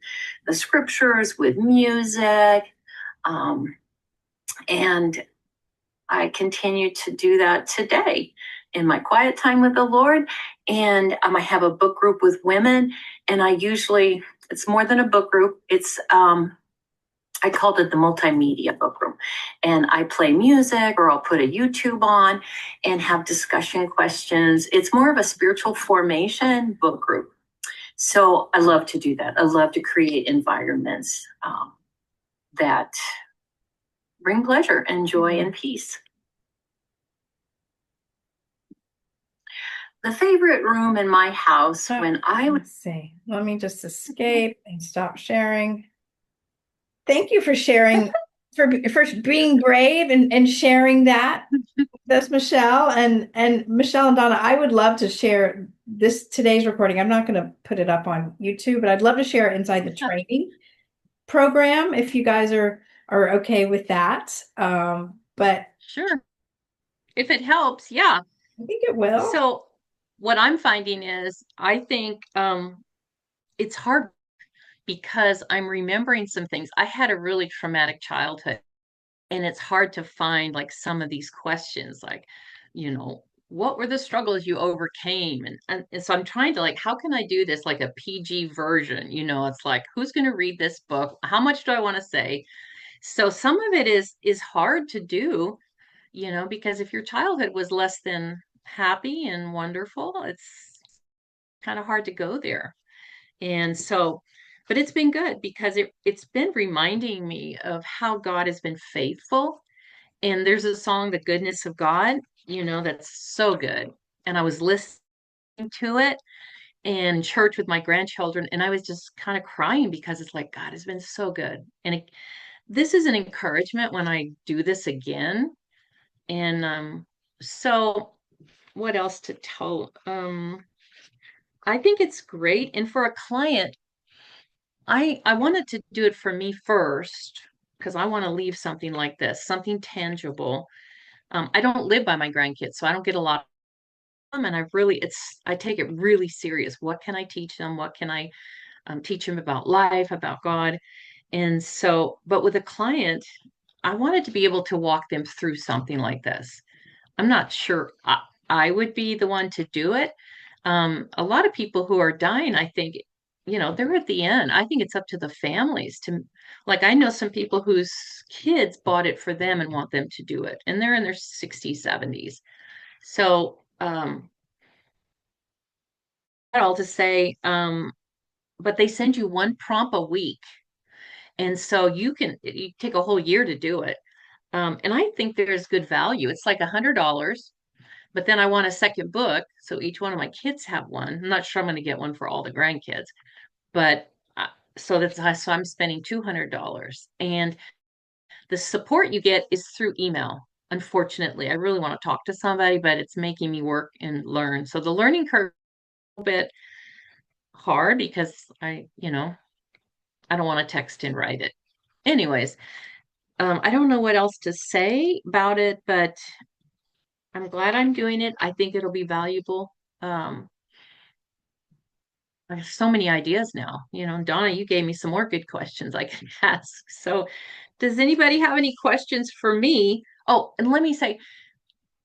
the scriptures, with music. And I continue to do that today in my quiet time with the Lord. And I have a book group with women. And it's more than a book group. I called it the multimedia book room. And I play music or I'll put a YouTube on and have discussion questions. It's more of a spiritual formation book group. So I love to do that. I love to create environments that bring pleasure and joy and peace. The favorite room in my house when I was Let's see. Let me just escape and stop sharing. Thank you for sharing, for being brave and sharing that. That's Michelle and Michelle and Donna. I would love to share today's recording. I'm not going to put it up on YouTube, but I'd love to share it inside the training program if you guys are okay with that. But Sure. If it helps, yeah. I think it will. So what I'm finding is I think it's hard because I'm remembering some things. I had a really traumatic childhood, and it's hard to find like some of these questions, like, what were the struggles you overcame? And so I'm trying to like, how can I do this like a PG version? It's like, who's going to read this book? How much do I want to say? So some of it is hard to do, because if your childhood was less than happy and wonderful, it's kind of hard to go there. And so, but it's been good because it's been reminding me of how God has been faithful. And there's a song, The Goodness of God, that's so good. And I was listening to it in church with my grandchildren, and I was just kind of crying because it's like, God has been so good. And this is an encouragement when I do this again. And so what else to tell? I think it's great. And for a client, I wanted to do it for me first because I want to leave something like this, something tangible. I don't live by my grandkids, so I don't get a lot of them. And I take it really serious. What can I teach them? What can I teach them about life, about God? And so, but with a client, I wanted to be able to walk them through something like this. I'm not sure I would be the one to do it. A lot of people who are dying, I think, they're at the end. I think it's up to the families like, I know some people whose kids bought it for them and want them to do it, and they're in their 60s, 70s. So, all to say, but they send you one prompt a week. And so you take a whole year to do it. And I think there's good value. It's like $100. But then I want a second book, so each one of my kids have one. I'm not sure I'm going to get one for all the grandkids, but so I'm spending $200, and the support you get is through email. Unfortunately, I really want to talk to somebody, but it's making me work and learn. So the learning curve is a bit hard because I don't want to text and write it. Anyways, I don't know what else to say about it, but I'm glad I'm doing it. I think it'll be valuable. I have so many ideas now. Donna, you gave me some more good questions I can ask. So, does anybody have any questions for me? Oh, and let me say,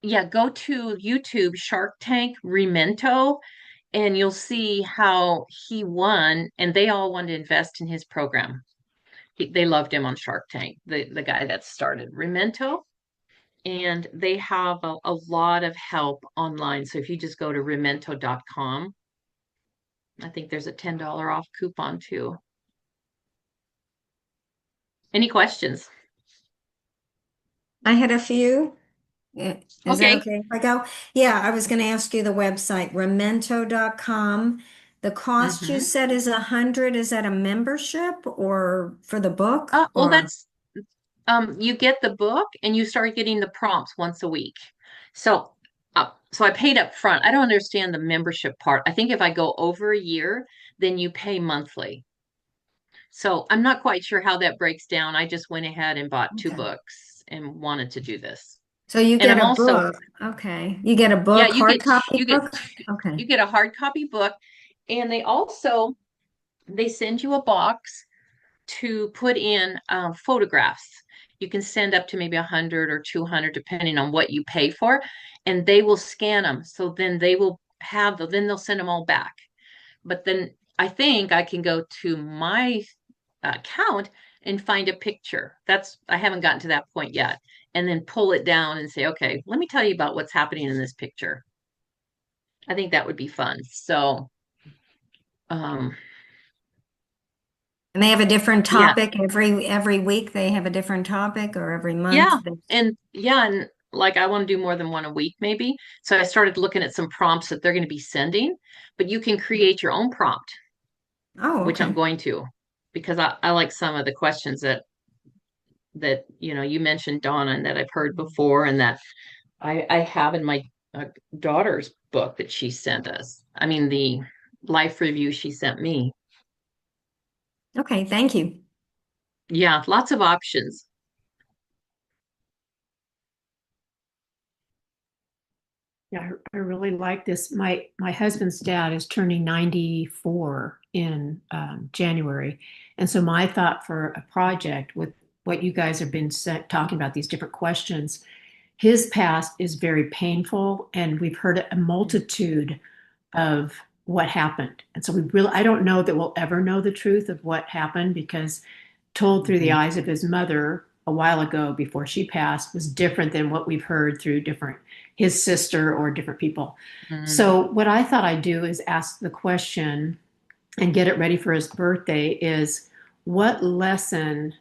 yeah, go to YouTube, Shark Tank Remento, and you'll see how he won, and they all wanted to invest in his program. They loved him on Shark Tank, the guy that started Remento. And they have a lot of help online. So if you just go to remento.com, I think there's a $10 off coupon too. Any questions? I had a few. Is that Okay. okay if I go? Yeah, I was going to ask you the website, remento.com. The cost you said is 100. Is that a membership or for the book? Well, or that's you get the book and you start getting the prompts once a week. So I paid up front. I don't understand the membership part. I think if I go over a year, then you pay monthly. So I'm not quite sure how that breaks down. I just went ahead and bought 2 Okay. books and wanted to do this. So you And get I'm a also, book. Okay. You get a yeah, book, hard copy book? Okay. you get a hard copy book, and they send you a box to put in photographs. You can send up to maybe 100 or 200, depending on what you pay for, and they will scan them. So then then they'll send them all back. But then I think I can go to my account and find a picture. I haven't gotten to that point yet. And then pull it down and say, okay, let me tell you about what's happening in this picture. I think that would be fun. So, um, And they have a different yeah, topic every week. They have a different topic, or every month. yeah, and like I want to do more than one a week, maybe. So I started looking at some prompts that they're going to be sending, but you can create your own prompt, Oh, which I'm okay. going to, because I like some of the questions that you mentioned, Donna, and that I've heard before, and that I have in my daughter's book that she sent us. I mean, the life review she sent me. Okay, thank you. Yeah, lots of options. Yeah, I really like this. My husband's dad is turning 94 in January, and so my thought for a project with what you guys have been talking about, these different questions. His past is very painful, and we've heard a multitude of what happened, and so I don't know that we'll ever know the truth of what happened, because told through the Mhm. eyes of his mother a while ago before she passed was different than what we've heard through different his sister or different people. Mhm. So what I thought I'd do is ask the question and get it ready for his birthday is, what lesson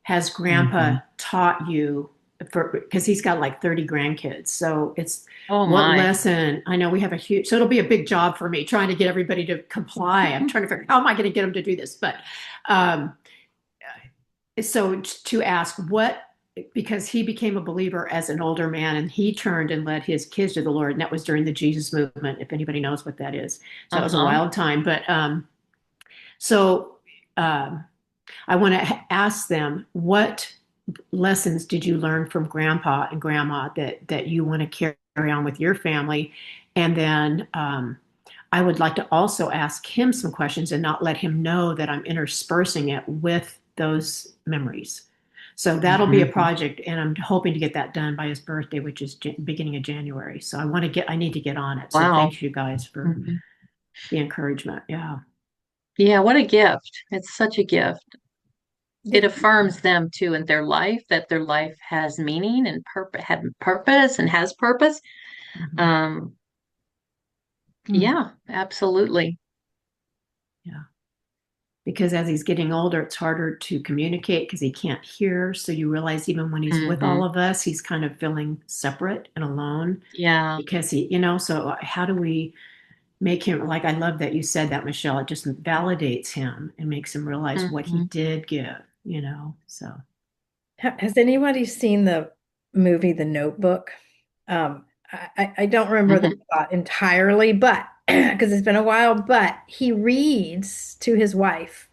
has grandpa Mhm. taught you, for because he's got like 30 grandkids, so it's Oh what my. lesson. I know we have a huge, so it'll be a big job for me trying to get everybody to comply. I'm trying to figure out how am I going to get them to do this, but um, so to ask what, because he became a believer as an older man and he turned and led his kids to the Lord, and that was during the Jesus movement, if anybody knows what that is. So that was a Uh-huh. wild time, but so um, I want to ask them, what lessons did you learn from grandpa and grandma that you want to carry on with your family? And then I would like to also ask him some questions and not let him know that I'm interspersing it with those memories. So that'll be a Mhm. project, and I'm hoping to get that done by his birthday, which is beginning of January. So I need to get on it. So Wow. thank you guys for Mhm. the encouragement. Yeah. Yeah, what a gift. It's such a gift. It Did- affirms them too in their life, that their life has meaning and purpose and has purpose. Mhm. Um, Mm. yeah, absolutely. Yeah. Because as he's getting older, it's harder to communicate because he can't hear. So you realize even when he's with all Hmm. of us, he's kind of feeling separate and alone Yeah. because so how do we make him, like, I love that you said that, Michelle. It just validates him and makes him realize what he Hmm. did give. So Has anybody seen the movie The Notebook? I don't remember the Hmm. plot entirely, but because it's been a while, but he reads to his wife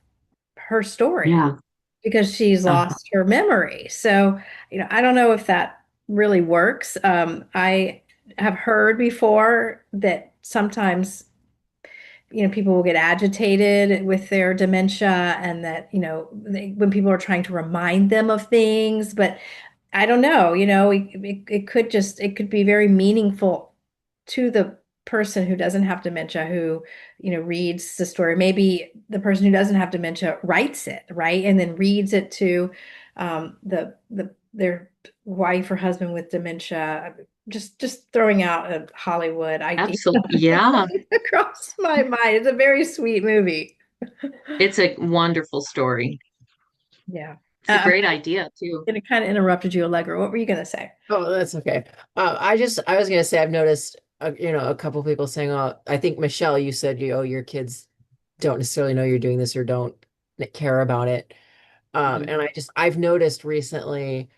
her story Yeah. because she's Uh-huh. lost her memory. So, I don't know if that really works. I have heard before that sometimes, people will get agitated with their dementia and that, when people are trying to remind them of things, but I don't know, it could be very meaningful to the person who doesn't have dementia, who, reads the story. Maybe the person who doesn't have dementia writes it, right? And then reads it to their wife or husband with dementia. Just throwing out a Hollywood idea Absolutely. Yeah. across my mind. It's a very sweet movie. It's a wonderful story. Yeah. It's a I'm great idea too. gonna kind of interrupted you, Allegra. What were you gonna say? Oh, that's okay. I was gonna say I've noticed, a couple people saying, "Oh, I think Michelle, you said your kids don't necessarily know you're doing this or don't care about it." And I've noticed recently,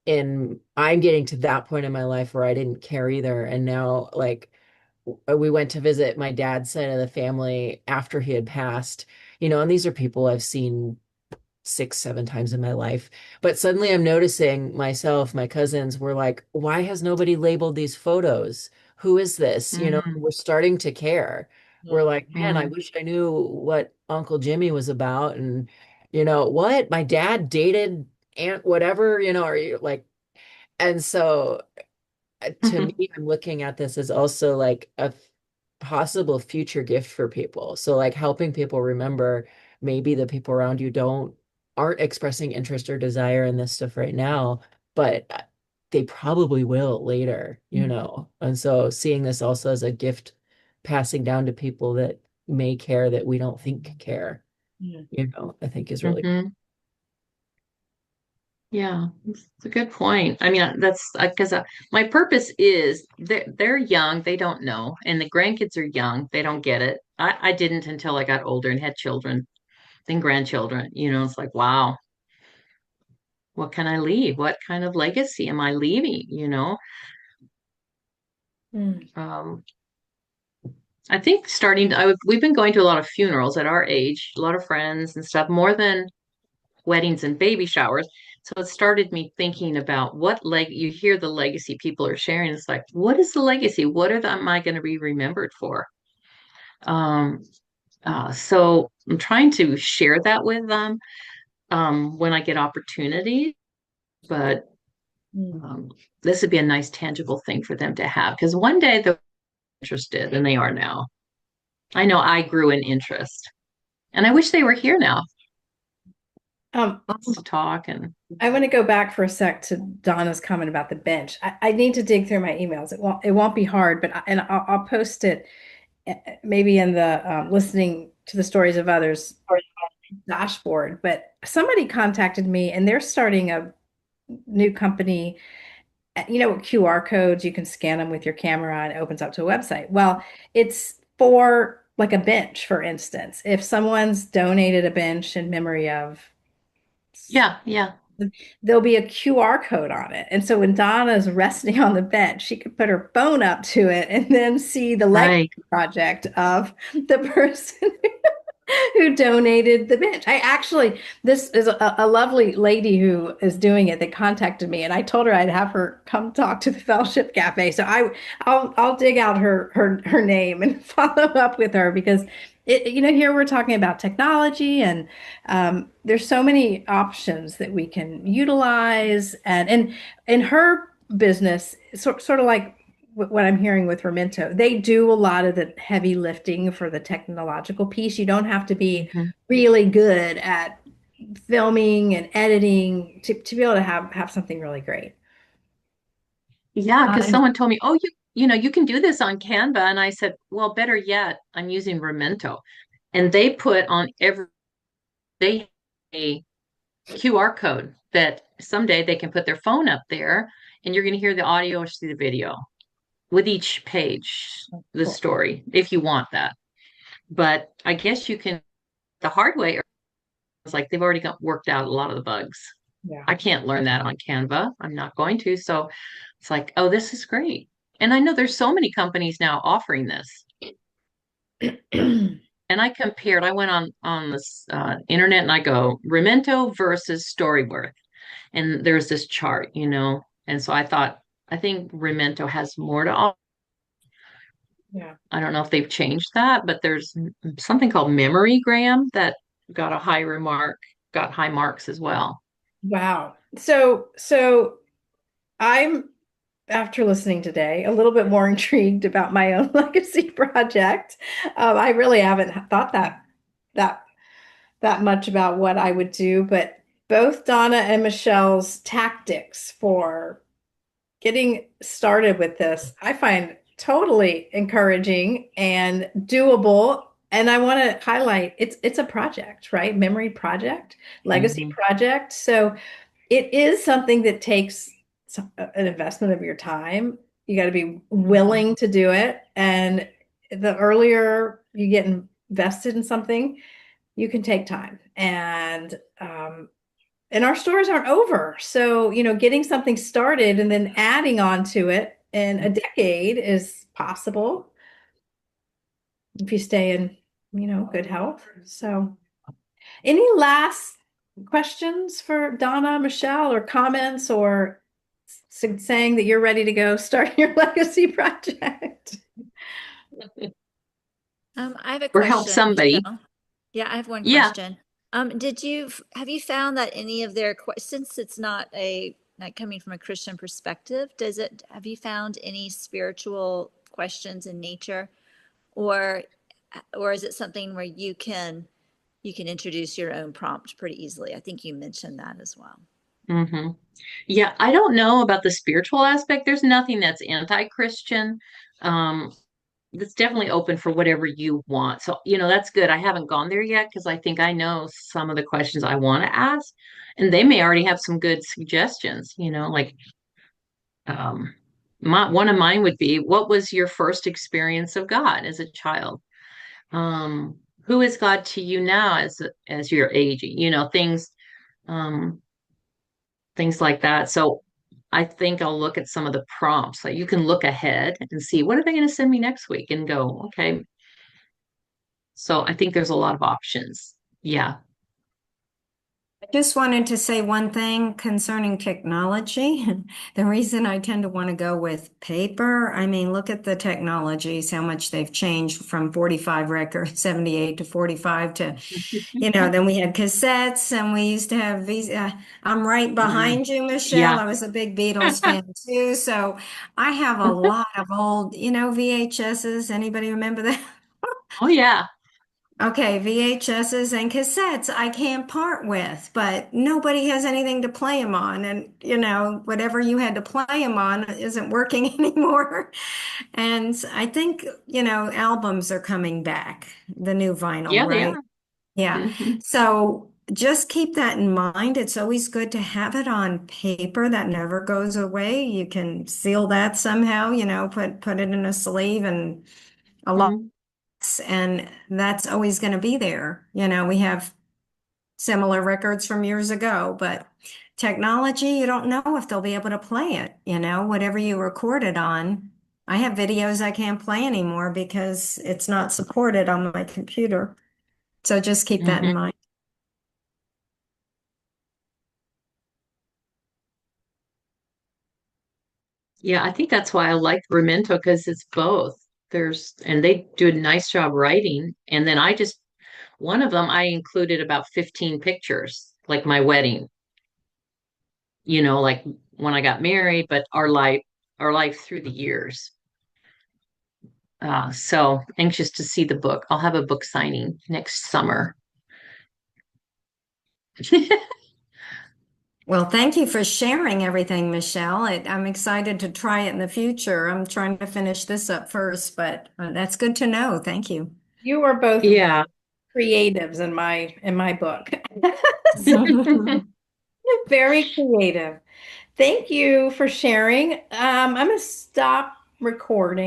I'm getting to that point in my life where I didn't care either, and now like we went to visit my dad's side of the family after he had passed, and these are people I've seen 6, 7 times in my life. But suddenly I'm noticing my cousins were like, why has nobody labeled these photos? Who is this? Mm-hmm. We're starting to care. We're like, man, I Mm-hmm. wish I knew what Uncle Jimmy was about. And what? My dad dated Aunt whatever, or like, and so to me, I'm looking at this as also like a possible future gift for people. So like helping people remember maybe the people around you aren't expressing interest or desire in this stuff right now, but they probably will later. And so seeing this also as a gift passing down to people that may care that we don't think care, Yeah. I think is really cool. Mm-hmm. Yeah, it's a good point. I mean, that's because my purpose is they're young, they don't know, and the grandkids are young, they don't get it. I didn't until I got older and had children, then grandchildren. It's like, wow, what can I leave? What kind of legacy am I leaving? Mm. I think we've been going to a lot of funerals at our age, a lot of friends and stuff, more than weddings and baby showers. So it started me thinking about you hear the legacy people are sharing. It's like, what is the legacy? Am I going to be remembered for? Um, so I'm trying to share that with them when I get opportunities, but um, this would be a nice tangible thing for them to have because one day they're interested and they are now. I know I grew in interest and I wish they were here now Um, to talk and I want to go back for a sec to Donna's comment about the bench. I need to dig through my emails. It won't be hard, but I'll post it maybe in the listening to the stories of others dashboard. But somebody contacted me and they're starting a new company. QR codes, you can scan them with your camera and it opens up to a website. Well, it's for like a bench, for instance. If someone's donated a bench in memory of, yeah. there'll be a QR code on it. And so when Donna's resting on the bench, she could put her phone up to it and then see the legacy Right. project of the person who donated the bench. This is a lovely lady who is doing it that contacted me, and I told her I'd have her come talk to the Fellowship Cafe. So I'll dig out her name and follow up with her because here we're talking about technology and there's so many options that we can utilize, and in her business, sort of like what I'm hearing with Remento, they do a lot of the heavy lifting for the technological piece. You don't have to be Mhm. really good at filming and editing to be able to have something really great. Yeah, because And someone told me, oh, you can do this on Canva. And I said, well, better yet, I'm using Remento. And they put on they a QR code that someday they can put their phone up there and you're going to hear the audio or see the video with each page, the cool. story, if you want that. But I guess you can the hard way. It's like they've already got worked out a lot of the bugs. Yeah. I can't learn that on Canva. I'm not going to. So it's like, oh, this is great. And I know there's so many companies now offering this. And I went on this internet and I go Remento versus Storyworth. And there's this chart. And so I think Remento has more to offer. Yeah. I don't know if they've changed that, but there's something called MemoryGram that got high marks as well. Wow. So I'm, after listening today, a little bit more intrigued about my own legacy project. I really haven't thought that that much about what I would do, but both Donna and Michelle's tactics for getting started with this, I find totally encouraging and doable. And I want to highlight it's a project, right? Memory project, legacy Mhm. project. So it is something that takes an investment of your time. You got to be willing to do it. And the earlier you get invested in something, you can take time. And our stories aren't over. So, getting something started and then adding on to it in a decade is possible if you stay in, good health. So, any last questions for Donna, Michelle, or comments, or saying that you're ready to go start your legacy project? I have a Or help question, somebody. Michelle. Yeah, I have one Yeah. question. Have you found that any of their since it's not coming from a Christian perspective, have you found any spiritual questions in nature, or is it something where you can introduce your own prompt pretty easily? I think you mentioned that as well. hmm Yeah, I don't know about the spiritual aspect. There's nothing that's anti-Christian. Um, it's definitely open for whatever you want. So, that's good. I haven't gone there yet because I think I know some of the questions I want to ask, and they may already have some good suggestions, like one of mine would be, what was your first experience of God as a child? Um, who is God to you now as you're aging? Um, things like that. So I think I'll look at some of the prompts. Like you can look ahead and see what are they going to send me next week and go, okay. So I think there's a lot of options. Yeah. I just wanted to say one thing concerning technology. The reason I tend to want to go with paper, I mean, look at the technologies, how much they've changed from 45 records, 78 to 45 to, then we had cassettes and we used to have these. I'm right behind you, Michelle. Yeah. I was a big Beatles fan too. So I have a lot of old, VHSs. Anybody remember that? Oh yeah. Okay, VHSs and cassettes I can't part with, but nobody has anything to play them on. And, whatever you had to play them on isn't working anymore. And I think, albums are coming back, the new vinyl, Yeah, they right? are. Yeah. Mhm. So just keep that in mind. It's always good to have it on paper. That never goes away. You can seal that somehow, put it in a sleeve and a lot. Mhm. And that's always going to be there. We have similar records from years ago, but technology, you don't know if they'll be able to play it, whatever you recorded on. I have videos I can't play anymore because it's not supported on my computer. So just keep that in Mhm. mind. Yeah, I think that's why I like Memento because it's both. And they do a nice job writing. And then one of them, I included about 15 pictures, like my wedding, like when I got married, but our life through the years. So anxious to see the book. I'll have a book signing next summer. Well, thank you for sharing everything, Michelle. I'm excited to try it in the future. I'm trying to finish this up first, but that's good to know. Thank you. You are both Yeah. creatives in my book. Very creative. Thank you for sharing. I'm going to stop recording.